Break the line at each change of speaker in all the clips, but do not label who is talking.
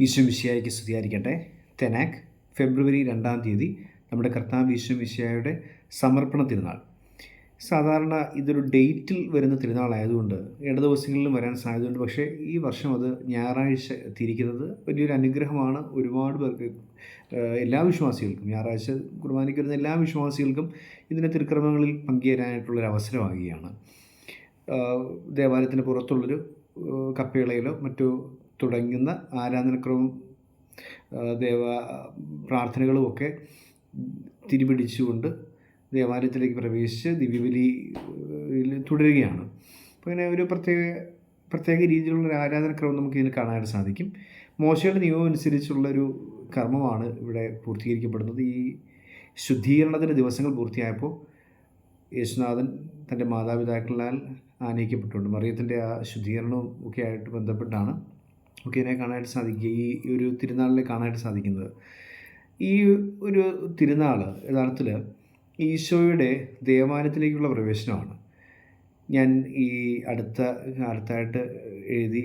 ഈശോ മിശിഹായ്ക്ക് സ്തുതിയായിരിക്കട്ടെ. തെനാക്ക് ഫെബ്രുവരി 2-ാം തീയതി നമ്മുടെ കർത്താവ് ഈശോ മിശിഹായുടെ സമർപ്പണ തിരുനാൾ. സാധാരണ ഇതൊരു ഡേറ്റിൽ വരുന്ന തിരുനാളായതുകൊണ്ട് ദിവസങ്ങളിലും വരാൻ സാധ്യതയുണ്ട്. പക്ഷേ ഈ വർഷം അത് ഞായറാഴ്ച എത്തിയിരിക്കുന്നത് വലിയൊരു അനുഗ്രഹമാണ്. ഒരുപാട് പേർക്ക്, എല്ലാ വിശ്വാസികൾക്കും, ഞായറാഴ്ച കുർബാനയ്ക്ക് വരുന്ന എല്ലാ വിശ്വാസികൾക്കും ഇതിൻ്റെ തിരുക്രമങ്ങളിൽ പങ്കുചേരാനായിട്ടുള്ളൊരു അവസരമാകുകയാണ്. ദേവാലയത്തിന് പുറത്തുള്ളൊരു കപ്പേളയിലോ മറ്റോ തുടങ്ങുന്ന ആരാധനക്രമം, പ്രാർത്ഥനകളുമൊക്കെ തിരിപിടിച്ചുകൊണ്ട് ദേവാലയത്തിലേക്ക് പ്രവേശിച്ച് ദിവ്യബലി തുടരുകയാണ്. അപ്പോൾ ഇങ്ങനെ ഒരു പ്രത്യേക രീതിയിലുള്ളൊരു ആരാധനക്രമം നമുക്ക് ഇതിൽ കാണാനായിട്ട് സാധിക്കും. മോശയുടെ നിയമം അനുസരിച്ചുള്ളൊരു കർമ്മമാണ് ഇവിടെ പൂർത്തീകരിക്കപ്പെടുന്നത്. ഈ ശുദ്ധീകരണത്തിൻ്റെ ദിവസങ്ങൾ പൂർത്തിയായപ്പോൾ യേശുനാഥൻ തൻ്റെ മാതാപിതാക്കളാൽ ആനയിക്കപ്പെട്ടുകൊണ്ട് മറിയത്തിൻ്റെ ആ ശുദ്ധീകരണവും ഒക്കെ ആയിട്ട് ബന്ധപ്പെട്ടാണ് ഇതിനെ കാണാനായിട്ട് സാധിക്കുക, ഈ ഒരു തിരുനാളിനെ കാണാനായിട്ട് സാധിക്കുന്നത്. ഈ ഒരു തിരുനാൾ യഥാർത്ഥത്തിൽ ഈശോയുടെ ദേവാലയത്തിലേക്കുള്ള പ്രവേശനമാണ്. ഞാൻ ഈ അടുത്ത കാലത്തായിട്ട് എഴുതി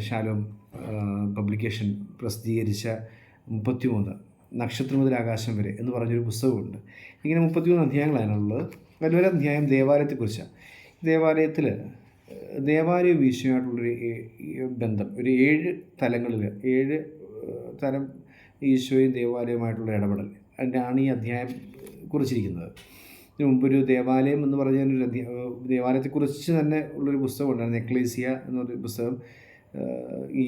ശാലോം പബ്ലിക്കേഷൻ പ്രസിദ്ധീകരിച്ച 33 നക്ഷത്രം മുതൽ ആകാശം വരെ എന്ന് പറഞ്ഞൊരു പുസ്തകമുണ്ട്. ഇങ്ങനെ 33 അധ്യായങ്ങളാണുള്ളത്. വലിയൊരു അധ്യായം ദേവാലയത്തെക്കുറിച്ചാണ്. ദേവാലയവും ഈശോയായിട്ടുള്ളൊരു ബന്ധം ഒരു 7 തലങ്ങളിൽ 7 തലം ഈശോയും ദേവാലയവുമായിട്ടുള്ള ഇടപെടൽ അതിനാണ് ഈ അധ്യായം കുറിച്ചിരിക്കുന്നത്. ഇതിനു മുമ്പൊരു ദേവാലയം എന്ന് പറഞ്ഞൊരു ദേവാലയത്തെക്കുറിച്ച് തന്നെ ഉള്ളൊരു പുസ്തകം ഉണ്ടായിരുന്നു, എക്ലേസിയ എന്നൊരു പുസ്തകം. ഈ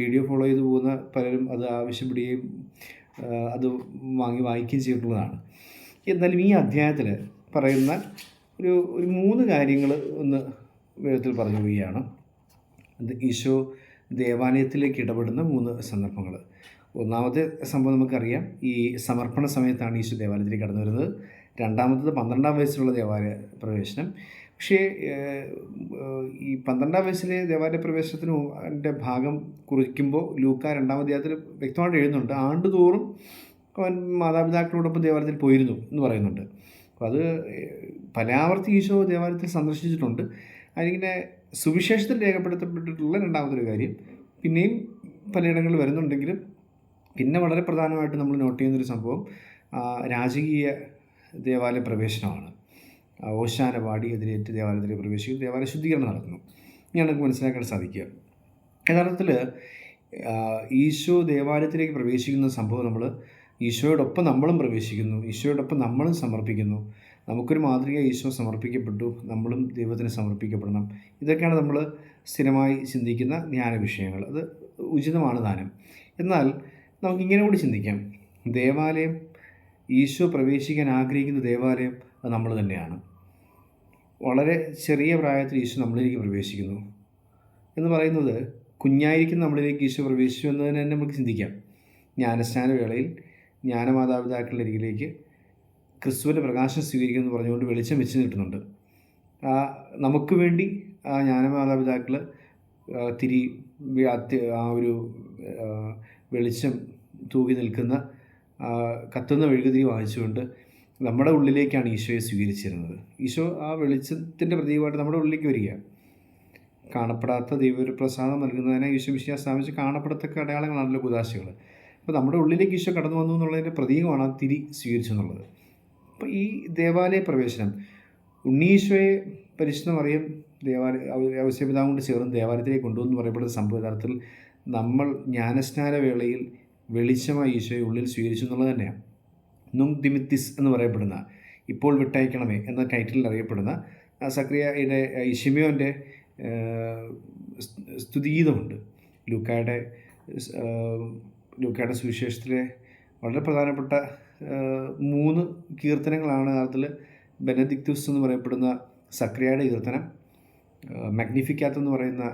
വീഡിയോ ഫോളോ ചെയ്തു പോകുന്ന പലരും അത് ആവശ്യപ്പെടുകയും അത് വായിക്കുകയും ചെയ്തിട്ടുള്ളതാണ്. എന്നാലും ഈ അധ്യായത്തിൽ പറയുന്ന ഒരു 3 കാര്യങ്ങൾ ഒന്ന് വേദത്തിൽ പറഞ്ഞു പോവുകയാണ്. ഈശോ ദേവാലയത്തിലേക്ക് ഇടപെടുന്ന 3 സന്ദർഭങ്ങൾ. ഒന്നാമത്തെ സംഭവം നമുക്കറിയാം, ഈ സമർപ്പണ സമയത്താണ് ഈശോ ദേവാലയത്തിലേക്ക് കടന്നു വരുന്നത്. രണ്ടാമത്തത് 12-ാം വയസ്സിലുള്ള ദേവാലയ പ്രവേശനം. പക്ഷേ ഈ 12-ാം വയസ്സിലെ ദേവാലയ പ്രവേശനത്തിൻ്റെ ഭാഗം കുറിക്കുമ്പോൾ ലൂക്കാ 2-ാം അധ്യായത്തിൽ വ്യക്തമായിട്ട് എഴുതുന്നുണ്ട്, ആണ്ടുതോറും അവൻ മാതാപിതാക്കളോടൊപ്പം ദേവാലയത്തിൽ പോയിരുന്നു എന്ന് പറയുന്നുണ്ട്. അപ്പോൾ അത് പലാവർത്തി ഈശോ ദേവാലയത്തിൽ സന്ദർശിച്ചിട്ടുണ്ട്. അതിങ്ങനെ സുവിശേഷത്തിൽ രേഖപ്പെടുത്തപ്പെട്ടിട്ടുള്ള രണ്ടാമതൊരു കാര്യം പിന്നെയും പലയിടങ്ങളിൽ വരുന്നുണ്ടെങ്കിലും പിന്നെ വളരെ പ്രധാനമായിട്ട് നമ്മൾ നോട്ട് ചെയ്യുന്നൊരു സംഭവം രാജകീയ ദേവാലയ പ്രവേശനമാണ്. ഓശാന പാടി എതിരേറ്റ് ദേവാലയത്തിലേക്ക് പ്രവേശിക്കും, ദേവാലയ ശുദ്ധീകരണം നടക്കുന്നു. ഇങ്ങനെ നമുക്ക് മനസ്സിലാക്കാൻ സാധിക്കുക. യഥാർത്ഥത്തിൽ ഈശോ ദേവാലയത്തിലേക്ക് പ്രവേശിക്കുന്ന സംഭവം നമ്മൾ ഈശോയോടൊപ്പം നമ്മളും പ്രവേശിക്കുന്നു, ഈശോയോടൊപ്പം നമ്മളും സമർപ്പിക്കുന്നു. നമുക്കൊരു മാതൃക ഈശോ സമർപ്പിക്കപ്പെട്ടു, നമ്മളും ദൈവത്തിന് സമർപ്പിക്കപ്പെടണം. ഇതൊക്കെയാണ് നമ്മൾ സ്ഥിരമായി ചിന്തിക്കുന്ന ധ്യാന വിഷയങ്ങൾ. അത് ഉചിതമാണ് താനും. എന്നാൽ നമുക്കിങ്ങനെ കൂടി ചിന്തിക്കാം, ദേവാലയം, ഈശോ പ്രവേശിക്കാൻ ആഗ്രഹിക്കുന്ന ദേവാലയം അത് നമ്മൾ തന്നെയാണ്. വളരെ ചെറിയ പ്രായത്തിൽ ഈശോ നമ്മളിലേക്ക് പ്രവേശിക്കുന്നു എന്ന് പറയുന്നത്, കുഞ്ഞായിരിക്കുന്ന നമ്മളിലേക്ക് ഈശോ പ്രവേശിച്ചു എന്നതിന് തന്നെ നമുക്ക് ചിന്തിക്കാം. ജ്ഞാനസ്നാന വേളയിൽ ജ്ഞാനമാതാപിതാക്കളുടെ അരികിലേക്ക് ക്രിസ്തുവിൻ്റെ പ്രകാശം സ്വീകരിക്കുമെന്ന് പറഞ്ഞുകൊണ്ട് വെളിച്ചം വെച്ച് നീട്ടുന്നുണ്ട്. നമുക്ക് വേണ്ടി ആ ജ്ഞാനമാതാപിതാക്കൾ ആ ഒരു വെളിച്ചം തൂകി നിൽക്കുന്ന കത്തുന്ന മെഴുകുതിരി വാങ്ങിച്ചുകൊണ്ട് നമ്മുടെ ഉള്ളിലേക്കാണ് ഈശോയെ സ്വീകരിച്ചിരുന്നത്. ഈശോ ആ വെളിച്ചത്തിൻ്റെ പ്രതീകമായിട്ട് നമ്മുടെ ഉള്ളിലേക്ക് വരിക. കാണപ്പെടാത്ത ദൈവപ്രസാദം നൽകുന്നതിനെ ഈശോ മിശിഹാ സ്ഥാപിച്ച് കാണപ്പെടത്തക്ക അടയാളങ്ങളാണല്ലോ കുദാശകൾ. അപ്പോൾ നമ്മുടെ ഉള്ളിലേക്ക് ഈശോ കടന്നു വന്നു എന്നുള്ളതിൻ്റെ പ്രതീകമാണ് ആ തിരി സ്വീകരിച്ചെന്നുള്ളത്. അപ്പോൾ ഈ ദേവാലയ പ്രവേശനം, ഉണ്ണീശോയെ പരിശുദ്ധ മറിയം ഔസേപിതാവും കൊണ്ട് ചേർന്ന് ദേവാലയത്തിലേക്ക് കൊണ്ടുവന്ന് പറയപ്പെടുന്ന സംഭവ യഥാർത്ഥത്തിൽ നമ്മൾ ജ്ഞാനസ്നാന വേളയിൽ വെളിച്ചമായി ഈശോയെ ഉള്ളിൽ സ്വീകരിച്ചു എന്നുള്ളത് തന്നെയാണ്. നുങ് ദിമിത്തിസ് എന്ന് പറയപ്പെടുന്ന, ഇപ്പോൾ വിട്ടയക്കണമേ എന്ന ടൈറ്റിലിൽ അറിയപ്പെടുന്ന സക്രിയയുടെ ശിമിയോൻ്റെ സ്തുതിഗീതമുണ്ട്. ലൂക്കായുടെ സുവിശേഷത്തിലെ വളരെ പ്രധാനപ്പെട്ട 3 കീർത്തനങ്ങളാണ് യഥാർത്ഥത്തിൽ ബെനഡിക്തുസ് എന്ന് പറയപ്പെടുന്ന സക്രിയയുടെ കീർത്തനം, മാഗ്നിഫിക്കാത്ത് എന്ന് പറയുന്ന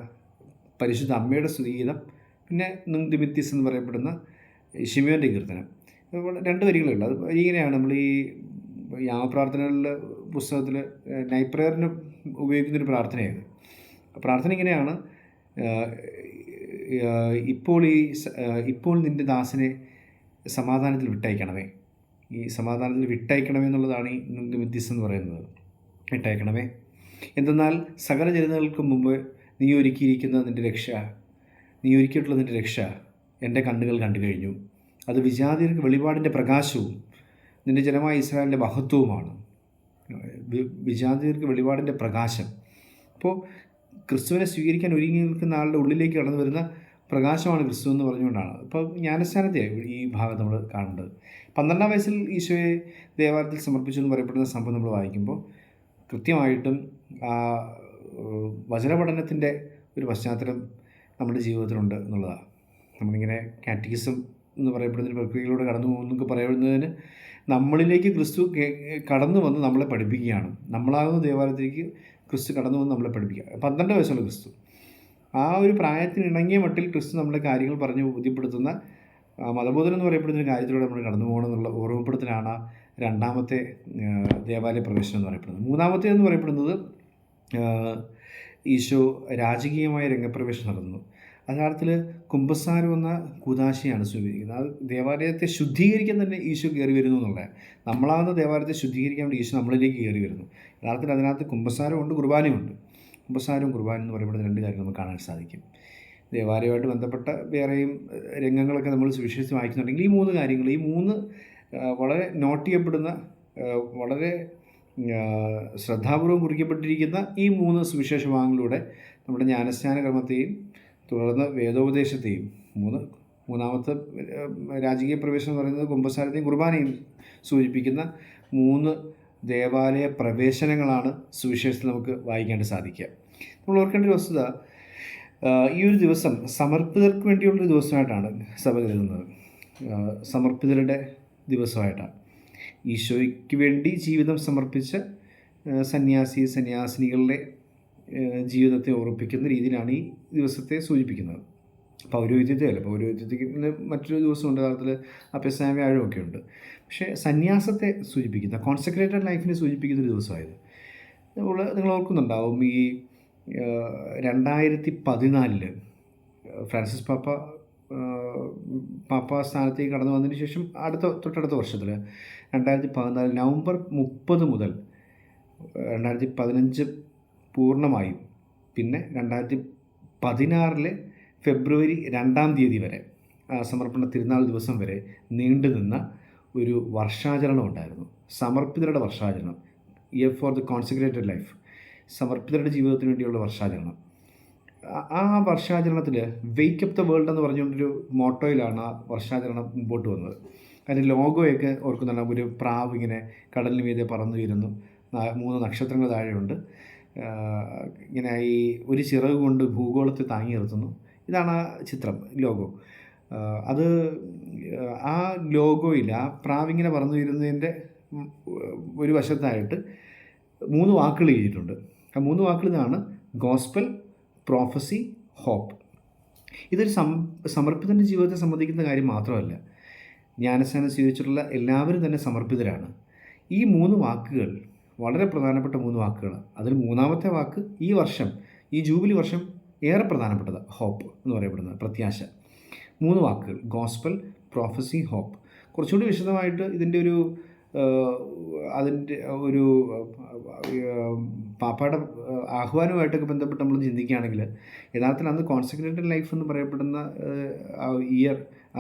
പരിശുദ്ധ അമ്മയുടെ സ്തുതിഗീതം, പിന്നെ നുങ് ദിമിത്തിസ് എന്ന് പറയപ്പെടുന്ന ശിമിയോൻ്റെ കീർത്തനം. 2 വരികളുണ്ട്. അത് ഇങ്ങനെയാണ് നമ്മൾ ഈ യാമപ്രാർത്ഥനകളുടെ പുസ്തകത്തിൽ നൈറ്റ് പ്രയറിന് ഉപയോഗിക്കുന്നൊരു പ്രാർത്ഥനയാണ്. പ്രാർത്ഥന ഇങ്ങനെയാണ്, ഇപ്പോൾ നിൻ്റെ ദാസനെ സമാധാനത്തിൽ വിട്ടയക്കണമേ. ഈ സമാധാനത്തിൽ വിട്ടയക്കണമേ എന്നുള്ളതാണ് ഈ നുങ് ദിമിത്തിസ് എന്ന് പറയുന്നത്. വിട്ടയക്കണമേ എന്തെന്നാൽ സകല ജനതകൾക്കും മുമ്പ് നീ ഒരുക്കിയിരിക്കുന്ന നിൻ്റെ രക്ഷ നീ ഒരുക്കിയിട്ടുള്ള നിൻ്റെ രക്ഷ എൻ്റെ കണ്ണുകൾ കണ്ടു കഴിഞ്ഞു. അത് വിജാതിയർക്ക് വെളിപാടിൻ്റെ പ്രകാശവും നിൻ്റെ ജനമായ ഇസ്രായേലിൻ്റെ മഹത്വവുമാണ്. വിജാതിയർക്ക് വെളിപാടിൻ്റെ പ്രകാശം. അപ്പോൾ ക്രിസ്തുവിനെ സ്വീകരിക്കാൻ ഒരുങ്ങി നിൽക്കുന്ന ആളുടെ ഉള്ളിലേക്ക് കടന്നു വരുന്ന പ്രകാശമാണ് ക്രിസ്തു എന്ന് പറഞ്ഞുകൊണ്ടാണ് ഇപ്പോൾ ജ്ഞാനസ്നാനത്തെ ഈ ഭാഗം നമ്മൾ കാണേണ്ടത്. 12-ാം വയസ്സിൽ ഈശോയെ ദേവാലയത്തിൽ സമർപ്പിച്ചു എന്ന് പറയപ്പെടുന്ന സംഭവം നമ്മൾ വായിക്കുമ്പോൾ കൃത്യമായിട്ടും ആ വചനപഠനത്തിൻ്റെ ഒരു പശ്ചാത്തലം നമ്മുടെ ജീവിതത്തിലുണ്ട് എന്നുള്ളതാണ്. നമ്മളിങ്ങനെ കാറ്റഗിസം എന്ന് പറയപ്പെടുന്ന പ്രക്രിയയിലൂടെ കടന്നു പോകുന്നൊക്കെ പറയുന്നതിന് നമ്മളിലേക്ക് ക്രിസ്തു കടന്നു വന്ന് നമ്മളെ പഠിപ്പിക്കുകയാണ്. നമ്മളാകുന്ന ദേവാലയത്തിലേക്ക് ക്രിസ്തു കടന്നു വന്ന് നമ്മളെ പഠിപ്പിക്കുക. 12 വയസ്സുള്ള ക്രിസ്തു ആ ഒരു പ്രായത്തിന് ഇണങ്ങിയ മട്ടിൽ ക്രിസ്തു നമ്മുടെ കാര്യങ്ങൾ പറഞ്ഞ് ബോധ്യപ്പെടുത്തുന്ന മതബോധനം എന്ന് പറയപ്പെടുന്ന ഒരു കാര്യത്തിലൂടെ നമ്മൾ കടന്നു പോകണം എന്നുള്ള ഓർമ്മപ്പെടുത്തലാണ് രണ്ടാമത്തെ ദേവാലയ പ്രവേശനം എന്ന് പറയപ്പെടുന്നത്. മൂന്നാമത്തെ എന്ന് പറയപ്പെടുന്നത് ഈശോ രാജകീയമായ രംഗപ്രവേശനം നടത്തുന്നു. യഥാർത്ഥത്തിൽ കുമ്പസാരം എന്ന കൂദാശയാണ് സ്വീകരിക്കുന്നത്. അത് ദേവാലയത്തെ ശുദ്ധീകരിക്കാൻ തന്നെ ഈശോ കയറി വരുന്നു എന്നുള്ളതാണ്. നമ്മളാകുന്ന ദേവാലയത്തെ ശുദ്ധീകരിക്കാൻ വേണ്ടി ഈശോ നമ്മളിലേക്ക് കയറി വരുന്നു. യഥാർത്ഥത്തിൽ അതിനകത്ത് കുമ്പസാരമുണ്ട്, കുർബാനയുണ്ട്. കുമ്പസാരവും കുർബാനയും എന്ന് പറയപ്പെടുന്ന 2 കാര്യങ്ങൾ നമുക്ക് കാണാൻ സാധിക്കും. ദേവാലയമായിട്ട് ബന്ധപ്പെട്ട വേറെയും രംഗങ്ങളൊക്കെ നമ്മൾ സുവിശേഷം വായിക്കുന്നുണ്ടെങ്കിൽ ഈ 3 കാര്യങ്ങൾ, ഈ 3 വളരെ നോട്ട് ചെയ്യപ്പെടുന്ന, വളരെ ശ്രദ്ധാപൂർവം കുറിക്കപ്പെട്ടിരിക്കുന്ന ഈ 3 സുവിശേഷ ഭാഗങ്ങളിലൂടെ നമ്മുടെ ജ്ഞാനസ്നാന ക്രമത്തെയും തുടർന്ന് വേദോപദേശത്തെയും മൂന്നാമത്തെ രാജകീയ പ്രവേശനം എന്ന് പറയുന്നത് കുമ്പസാരത്തെയും കുർബാനയും സൂചിപ്പിക്കുന്ന 3 ദേവാലയ പ്രവേശനങ്ങളാണ് സുവിശേഷത്തിൽ നമുക്ക് വായിക്കാൻ സാധിക്കുക. നമ്മൾ ഓർക്കേണ്ട ഒരു വസ്തുത, ഈ ഒരു ദിവസം സമർപ്പിതർക്ക് വേണ്ടിയുള്ളൊരു ദിവസമായിട്ടാണ് സഭ കരുതുന്നത്. സമർപ്പിതരുടെ ദിവസമായിട്ടാണ്. ഈശോയ്ക്ക് വേണ്ടി ജീവിതം സമർപ്പിച്ച സന്യാസിനികളുടെ ജീവിതത്തെ ഓർപ്പിക്കുന്ന രീതിയിലാണ് ഈ ദിവസത്തെ സൂചിപ്പിക്കുന്നത്. പൗരോഹിത്യത്തിന് മറ്റൊരു ദിവസമുണ്ട്, യഥാർത്ഥത്തിൽ അപ്പസ്തോലിക വ്യാഴമൊക്കെ ഉണ്ട്. പക്ഷേ സന്യാസത്തെ സൂചിപ്പിക്കുന്ന, കോൺസെക്രേറ്റഡ് ലൈഫിനെ സൂചിപ്പിക്കുന്ന ഒരു ദിവസമായത്. നിങ്ങൾ ഓർക്കുന്നുണ്ടാവും, ഈ 2014 ഫ്രാൻസിസ് പാപ്പ സ്ഥാനത്തേക്ക് കടന്നു വന്നതിന് ശേഷം തൊട്ടടുത്ത വർഷത്തിൽ 2014 നവംബർ 30 മുതൽ 2015 പൂർണ്ണമായും, പിന്നെ 2016 ഫെബ്രുവരി 2-ാം തീയതി വരെ, സമർപ്പണ തിരുനാൾ ദിവസം വരെ നീണ്ടുനിന്ന ഒരു വർഷാചരണം ഉണ്ടായിരുന്നു. സമർപ്പിതരുടെ വർഷാചരണം, year for the consecrated life, സമർപ്പിതരുടെ ജീവിതത്തിന് വേണ്ടിയുള്ള വർഷാചരണം. ആ വർഷാചരണത്തിൽ വെയ്ക്ക് അപ്പ് ദ വേൾഡ് എന്ന് പറഞ്ഞുകൊണ്ടൊരു മോട്ടോയിലാണ് ആ വർഷാചരണം മുമ്പോട്ട് വന്നത്. അതിൻ്റെ ലോഗോയൊക്കെ ഓർക്കുന്നുണ്ടാകും, ഒരു പ്രാവ് ഇങ്ങനെ കടലിന് മീതെ പറന്നു വീരുന്നു, 3 നക്ഷത്രങ്ങൾ താഴെയുണ്ട്, ഇങ്ങനെ ഈ ഒരു ചിറക് കൊണ്ട് ഭൂഗോളത്തെ താങ്ങി നിർത്തുന്നു. ഇതാണ് ആ ചിത്രം, ലോഗോ. അത് ആ ലോഗോയിൽ ആ പ്രാവിങ്ങനെ പറന്നു വീരുന്നതിൻ്റെ ഒരു വശത്തായിട്ട് 3 വാക്കുകൾ എഴുതിയിട്ടുണ്ട്. ആ 3 വാക്കുകൾ ഇതാണ്: ഗോസ്പൽ, പ്രോഫസി, ഹോപ്പ്. ഇതൊരു സമർപ്പിതൻ്റെ ജീവിതത്തെ സംബന്ധിക്കുന്ന കാര്യം മാത്രമല്ല, ജ്ഞാനസ്നാനം സ്വീകരിച്ചിട്ടുള്ള എല്ലാവരും തന്നെ സമർപ്പിതരാണ്. ഈ 3 വാക്കുകൾ വളരെ പ്രധാനപ്പെട്ട 3 വാക്കുകളാണ്. അതിൽ 3-ാമത്തെ വാക്ക് ഈ വർഷം, ഈ ജൂബിലി വർഷം ഏറെ പ്രധാനപ്പെട്ടത്, ഹോപ്പ് എന്ന് പറയപ്പെടുന്നത്, പ്രത്യാശ. 3 വാക്കുകൾ: ഗോസ്പൽ, പ്രോഫസി, ഹോപ്പ്. കുറച്ചുകൂടി വിശദമായിട്ട് ഇതിൻ്റെ ഒരു പാപ്പയുടെ ആഹ്വാനവുമായിട്ടൊക്കെ ബന്ധപ്പെട്ട് നമ്മൾ ചിന്തിക്കുകയാണെങ്കിൽ, യഥാർത്ഥത്തിൽ അന്ന് കോൺസെക്രേറ്റഡ് ലൈഫ് എന്ന് പറയപ്പെടുന്ന ആ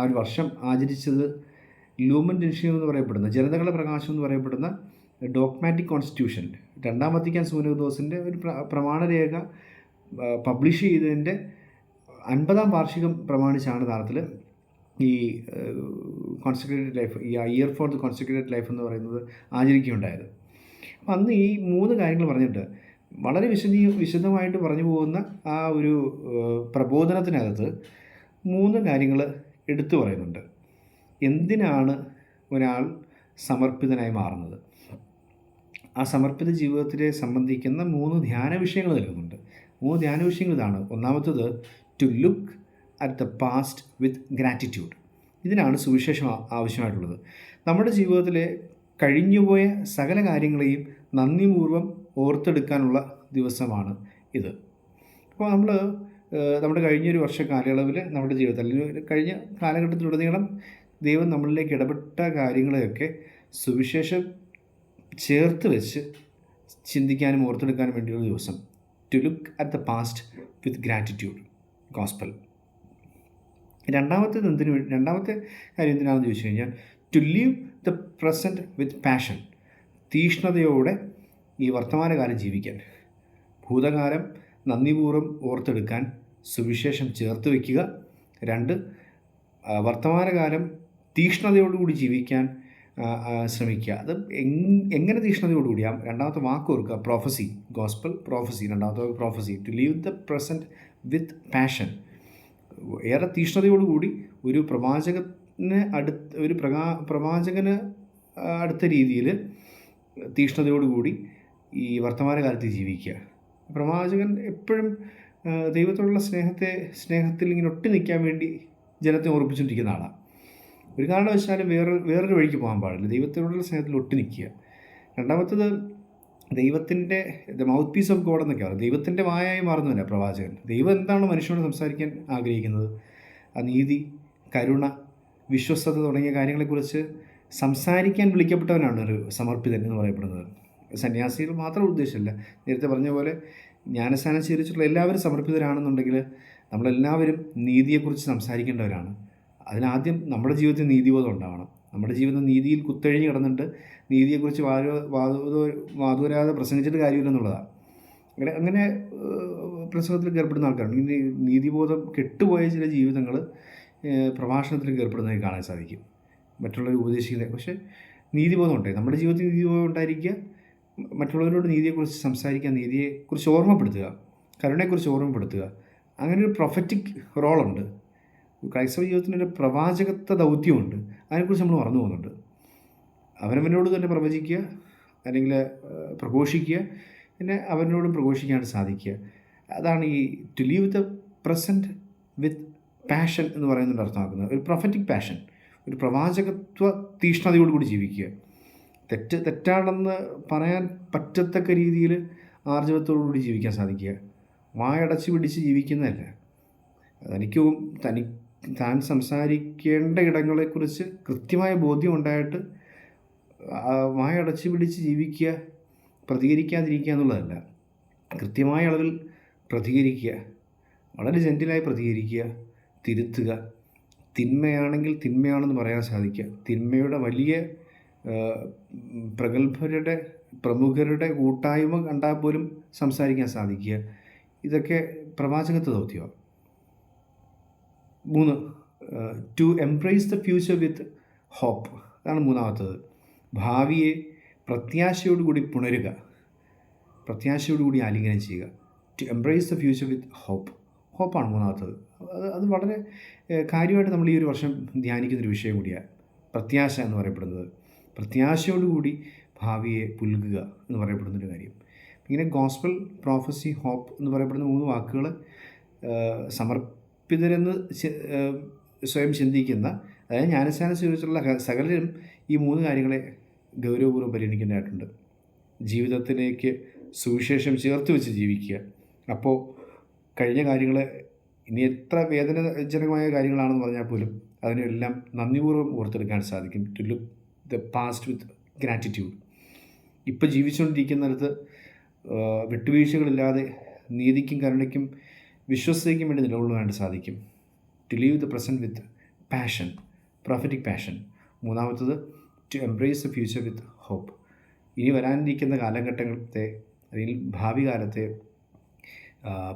ഒരു വർഷം ആചരിച്ചത് ലൂമൻ ജെൻഷ്യം എന്ന് പറയപ്പെടുന്ന, ജനതകളുടെ പ്രകാശം എന്ന് പറയപ്പെടുന്ന ഡോഗ്മാറ്റിക് കോൺസ്റ്റിറ്റ്യൂഷൻ, 2-ാം വത്തിക്കാൻ സുനഹദോസിൻ്റെ ഒരു പ്രമാണരേഖ പബ്ലിഷ് ചെയ്തതിൻ്റെ 50-ാം വാർഷികം പ്രമാണിച്ചാണ് യഥാർത്ഥത്തിൽ ഈ കോൺസെക്രേറ്റഡ് ലൈഫ്, ഈ year for the consecrated life എന്ന് പറയുന്നത് ആചരിക്കുകയുണ്ടായത്. അപ്പം അന്ന് ഈ 3 കാര്യങ്ങൾ പറഞ്ഞിട്ട് വളരെ വിശദമായിട്ട് പറഞ്ഞു പോകുന്ന ആ ഒരു പ്രബോധനത്തിനകത്ത് 3 കാര്യങ്ങൾ എടുത്തു പറയുന്നുണ്ട്. എന്തിനാണ് ഒരാൾ സമർപ്പിതനായി മാറുന്നത്? ആ സമർപ്പിത ജീവിതത്തിനെ സംബന്ധിക്കുന്ന 3 ധ്യാന വിഷയങ്ങൾ നൽകുന്നുണ്ട്. 3 ധ്യാന വിഷയങ്ങൾ ഇതാണ്. ഒന്നാമത്തത്, to look at the past with gratitude. ഇതിനാണ് സുവിശേഷം ആവശ്യമായിട്ടുള്ളത്. നമ്മുടെ ജീവിതത്തിലെ കഴിഞ്ഞുപോയ സകല കാര്യങ്ങളെയും നന്ദിപൂർവ്വം ഓർത്തെടുക്കാനുള്ള ദിവസമാണ് ഇത്. അപ്പോൾ നമ്മുടെ കഴിഞ്ഞൊരു വർഷ കാലയളവിൽ നമ്മുടെ ജീവിതത്തിൽ, അല്ലെങ്കിൽ കഴിഞ്ഞ കാലഘട്ടത്തിലുടനീളം ദൈവം നമ്മളിലേക്ക് ഇടപെട്ട കാര്യങ്ങളെയൊക്കെ സുവിശേഷം ചേർത്ത് വെച്ച് ചിന്തിക്കാനും ഓർത്തെടുക്കാനും വേണ്ടിയുള്ള ദിവസം. To look at the past with gratitude, gospel. രണ്ടാമത്തെ കാര്യം എന്തിനാണെന്ന് ചോദിച്ചു കഴിഞ്ഞാൽ, to live the present with passion, തീഷ്ണതയോടെ ഈ വർത്തമാനകാലം ജീവിക്കാൻ, ഭൂതകാലം നന്ദിപൂർവ്വം ഓർത്തെടുക്കാൻ സുവിശേഷം ചേർത്ത് വയ്ക്കുക. 2, വർത്തമാനകാലം തീഷ്ണതയോടുകൂടി ജീവിക്കാൻ ശ്രമിക്കുക. അത് എങ്ങനെ തീഷ്ണതയോടുകൂടി? രണ്ടാമത്തെ വാക്ക് ഓർക്കുക, പ്രോഫസി, ഗോസ്പൽ പ്രോഫസി. രണ്ടാമത്തെ prophecy, to live the present with passion. ഏറെ തീഷ്ണതയോടുകൂടി ഒരു പ്രവാചകന് അടുത്ത രീതിയിൽ തീഷ്ണതയോടുകൂടി ഈ വർത്തമാനകാലത്ത് ജീവിക്കുക. പ്രവാചകൻ എപ്പോഴും ദൈവത്തോടുള്ള സ്നേഹത്തിൽ ഇങ്ങനെ ഒട്ടി നിൽക്കാൻ വേണ്ടി ജനത്തെ ഓർപ്പിച്ചുകൊണ്ടിരിക്കുന്ന ആളാണ്. ഒരു കാരണവശാലും വേറൊരു വഴിക്ക് പോകാൻ പാടില്ല. ദൈവത്തോടുള്ള സ്നേഹത്തിൽ ഒട്ടി നിൽക്കുക. രണ്ടാമത്തത്, ദൈവത്തിൻ്റെ മൗത്ത് പീസ് ഓഫ് ഗോഡ് എന്നൊക്കെ പറയും. ദൈവത്തിൻ്റെ വായായി മാറുന്നതല്ല പ്രവാചകൻ. ദൈവം എന്താണ് മനുഷ്യനോട് സംസാരിക്കാൻ ആഗ്രഹിക്കുന്നത്? നീതി, കരുണ, വിശ്വസ്തത തുടങ്ങിയ കാര്യങ്ങളെക്കുറിച്ച് സംസാരിക്കാൻ വിളിക്കപ്പെട്ടവനാണ് ഒരു സമർപ്പിതൻ എന്ന് പറയപ്പെടുന്നത്. സന്യാസികൾ മാത്രം ഉദ്ദേശമില്ല. നേരത്തെ പറഞ്ഞ പോലെ ജ്ഞാനസ്നാനം സ്വീകരിച്ചിട്ടുള്ള എല്ലാവരും സമർപ്പിതരാണെന്നുണ്ടെങ്കിൽ നമ്മളെല്ലാവരും നീതിയെക്കുറിച്ച് സംസാരിക്കേണ്ടവരാണ്. അതിനാദ്യം നമ്മുടെ ജീവിതത്തിൽ നീതിബോധം ഉണ്ടാവണം. നമ്മുടെ ജീവിതം നീതിയിൽ കുത്തഴിഞ്ഞ് കിടന്നിട്ട് നീതിയെക്കുറിച്ച് വാദൂരാതെ പ്രസംഗിച്ചിട്ട് കാര്യമില്ലെന്നുള്ളതാണ്. അങ്ങനെ പ്രസംഗത്തിൽ ഏർപ്പെടുന്ന ആൾക്കാരുണ്ട്. ഇനി നീതിബോധം കെട്ടുപോയ ചില ജീവിതങ്ങൾ പ്രഭാഷണത്തിൽ ഏർപ്പെടുന്നതായി കാണാൻ സാധിക്കും, മറ്റുള്ളവർ ഉപദേശിക്കുന്നത്. പക്ഷേ നീതിബോധം ഉണ്ടായി, നമ്മുടെ ജീവിതത്തിൽ നീതിബോധം ഉണ്ടായിരിക്കുക, മറ്റുള്ളവരോട് നീതിയെക്കുറിച്ച് സംസാരിക്കുക, നീതിയെക്കുറിച്ച് ഓർമ്മപ്പെടുത്തുക, കരുണയെക്കുറിച്ച് ഓർമ്മപ്പെടുത്തുക. അങ്ങനെ ഒരു പ്രൊഫറ്റിക് റോളുണ്ട്. ക്രൈസ്തവ ജീവിതത്തിനൊരു പ്രവാചകത്വ ദൗത്യമുണ്ട്. അതിനെക്കുറിച്ച് നമ്മൾ മറന്നു പോകുന്നുണ്ട്. അവനവനോട് തന്നെ പ്രവചിക്കുക, അല്ലെങ്കിൽ പ്രഘോഷിക്കുക, പിന്നെ അവനോടും പ്രഘോഷിക്കാൻ സാധിക്കുക. അതാണ് ഈ to live the present with passion എന്ന് പറയുന്നത് അർത്ഥമാക്കുന്നത്. ഒരു പ്രൊഫറ്റിക് പാഷൻ, ഒരു പ്രവാചകത്വ തീഷ്ണതയോടുകൂടി ജീവിക്കുക. തെറ്റാണെന്ന് പറയാൻ പറ്റത്തക്ക രീതിയിൽ ആർജവത്തോടുകൂടി ജീവിക്കാൻ സാധിക്കുക. വായടച്ച് പിടിച്ച് ജീവിക്കുന്നതല്ല. താൻ സംസാരിക്കേണ്ട ഇടങ്ങളെക്കുറിച്ച് കൃത്യമായ ബോധ്യം ഉണ്ടായിട്ട് വായടച്ച് പിടിച്ച് ജീവിക്കുക, പ്രതികരിക്കാതിരിക്കുക എന്നുള്ളതല്ല. കൃത്യമായ അളവിൽ പ്രതികരിക്കുക, വളരെ ജെൻറ്റിലായി പ്രതികരിക്കുക, തിരുത്തുക. തിന്മയാണെങ്കിൽ തിന്മയാണെന്ന് പറയാൻ സാധിക്കുക. തിന്മയുടെ വലിയ പ്രമുഖരുടെ കൂട്ടായ്മ കണ്ടാൽ പോലും സംസാരിക്കാൻ സാധിക്കുക. ഇതൊക്കെ പ്രവാചകത്വ ദൗത്യമാണ്. 3, to embrace the future with hope. അതാണ് മൂന്നാമത്തത്. ഭാവിയെ പ്രത്യാശയോടുകൂടി പുണരുക, പ്രത്യാശയോടുകൂടി ആലിംഗനം ചെയ്യുക. To embrace the future with ഹോപ്പാണ് മൂന്നാമത്തത്. അത് വളരെ കാര്യമായിട്ട് നമ്മൾ ഈ ഒരു വർഷം ധ്യാനിക്കുന്നൊരു വിഷയം കൂടിയാണ് പ്രത്യാശ എന്ന് പറയപ്പെടുന്നത്. പ്രത്യാശയോടുകൂടി ഭാവിയെ പുൽകുക എന്ന് പറയപ്പെടുന്നൊരു കാര്യം. ഇങ്ങനെ ഗോസ്പൽ, പ്രോഫസി, ഹോപ്പ് എന്ന് പറയപ്പെടുന്ന 3 വാക്കുകൾ സമർപ്പിതരെന്ന് സ്വയം ചിന്തിക്കുന്ന, അതായത് ജ്ഞാനസ്നാനം സ്വീകരിച്ചിട്ടുള്ള സകലരും ഈ 3 കാര്യങ്ങളെ ഗൗരവപൂർവ്വം പരിഗണിക്കേണ്ടതായിട്ടുണ്ട്. ജീവിതത്തിലേക്ക് സുവിശേഷം ചേർത്ത് വെച്ച് ജീവിക്കുക. അപ്പോൾ കഴിഞ്ഞ കാര്യങ്ങൾ ഇനി എത്ര വേദനാജനകമായ കാര്യങ്ങളാണെന്ന് പറഞ്ഞാൽ പോലും അതിനെല്ലാം നന്ദിപൂർവ്വം ഓർത്തെടുക്കാൻ സാധിക്കും. To look the past with gratitude. ഇപ്പോൾ ജീവിച്ചുകൊണ്ടിരിക്കുന്നിടത്ത് വിട്ടുവീഴ്ചകളില്ലാതെ നീതിക്കും കരുണയ്ക്കും വിശ്വസ്തയ്ക്കും വേണ്ടി നിലകൊള്ളുവാനായിട്ട് സാധിക്കും. To live the present with passion, prophetic passion. മൂന്നാമത്തത്, to embrace the future with hope. ഇനി വരാനിരിക്കുന്ന കാലഘട്ടത്തെ, അല്ലെങ്കിൽ ഭാവി കാലത്തെ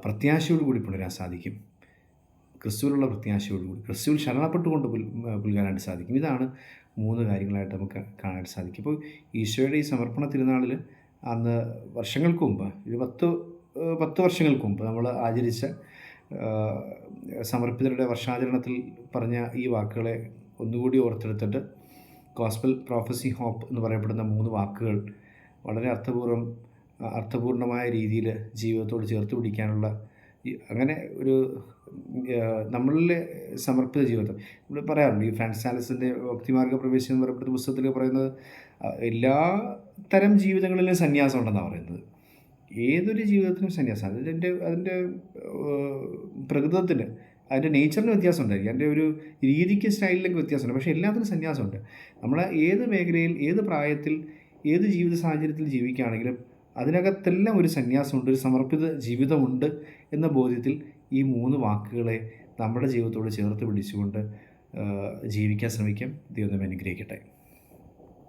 പ്രത്യാശയോടുകൂടി പുലരാൻ സാധിക്കും. ക്രിസ്തുവിലുള്ള പ്രത്യാശയോടുകൂടി, ക്രിസ്തുവിൽ ശരണപ്പെട്ടുകൊണ്ട് പുൽകാനായിട്ട് സാധിക്കും. ഇതാണ് 3 കാര്യങ്ങളായിട്ട് നമുക്ക് കാണാനായിട്ട് സാധിക്കും. ഇപ്പോൾ ഈശോയുടെ ഈ സമർപ്പണ തിരുനാളിൽ അന്ന് വർഷങ്ങൾക്ക് മുമ്പ്, ഒരു 10 വർഷങ്ങൾക്ക് മുമ്പ് നമ്മൾ ആചരിച്ച സമർപ്പിതരുടെ വർഷാചരണത്തിൽ പറഞ്ഞ ഈ വാക്കുകളെ ഒന്നുകൂടി ഓർത്തെടുത്തിട്ട് ഗോസ്പൽ, പ്രോഫസി, ഹോപ്പ് എന്ന് പറയപ്പെടുന്ന 3 വാക്കുകൾ വളരെ അർത്ഥപൂർണമായ രീതിയിൽ ജീവിതത്തോട് ചേർത്ത് പിടിക്കാനുള്ള, അങ്ങനെ ഒരു നമ്മളിലെ സമർപ്പിത ജീവിതം നമ്മൾ പറയാറുണ്ട്. ഈ ഫ്രാൻസ് സാലസിൻ്റെ ഭക്തിമാർഗ പ്രവേശനം എന്ന് പറയപ്പെടുന്ന പുസ്തകത്തിൽ പറയുന്നത് എല്ലാ തരം ജീവിതങ്ങളിലും സന്യാസം ഉണ്ടെന്നാണ് പറയുന്നത്. ഏതൊരു ജീവിതത്തിനും സന്യാസമാണ്. അതിൻ്റെ പ്രകൃതത്തിന്, അതിൻ്റെ നേച്ചറിന് വ്യത്യാസം ഉണ്ടായിരിക്കും, അതിൻ്റെ ഒരു രീതിക്ക്, സ്റ്റൈലിലൊക്കെ വ്യത്യാസമുണ്ട്. പക്ഷേ എല്ലാത്തിനും സന്യാസമുണ്ട്. നമ്മൾ ഏത് മേഖലയിൽ, ഏത് പ്രായത്തിൽ, ഏത് ജീവിത സാഹചര്യത്തിൽ ജീവിക്കുകയാണെങ്കിലും അതിനകത്തെല്ലാം ഒരു സന്യാസമുണ്ട്, ഒരു സമർപ്പിത ജീവിതമുണ്ട് എന്ന ബോധ്യത്തിൽ ഈ 3 വാക്കുകളെ നമ്മുടെ ജീവിതത്തോട് ചേർത്ത് പിടിച്ചുകൊണ്ട് ജീവിക്കാൻ ശ്രമിക്കാം. ദൈവം നമ്മെ അനുഗ്രഹിക്കട്ടെ.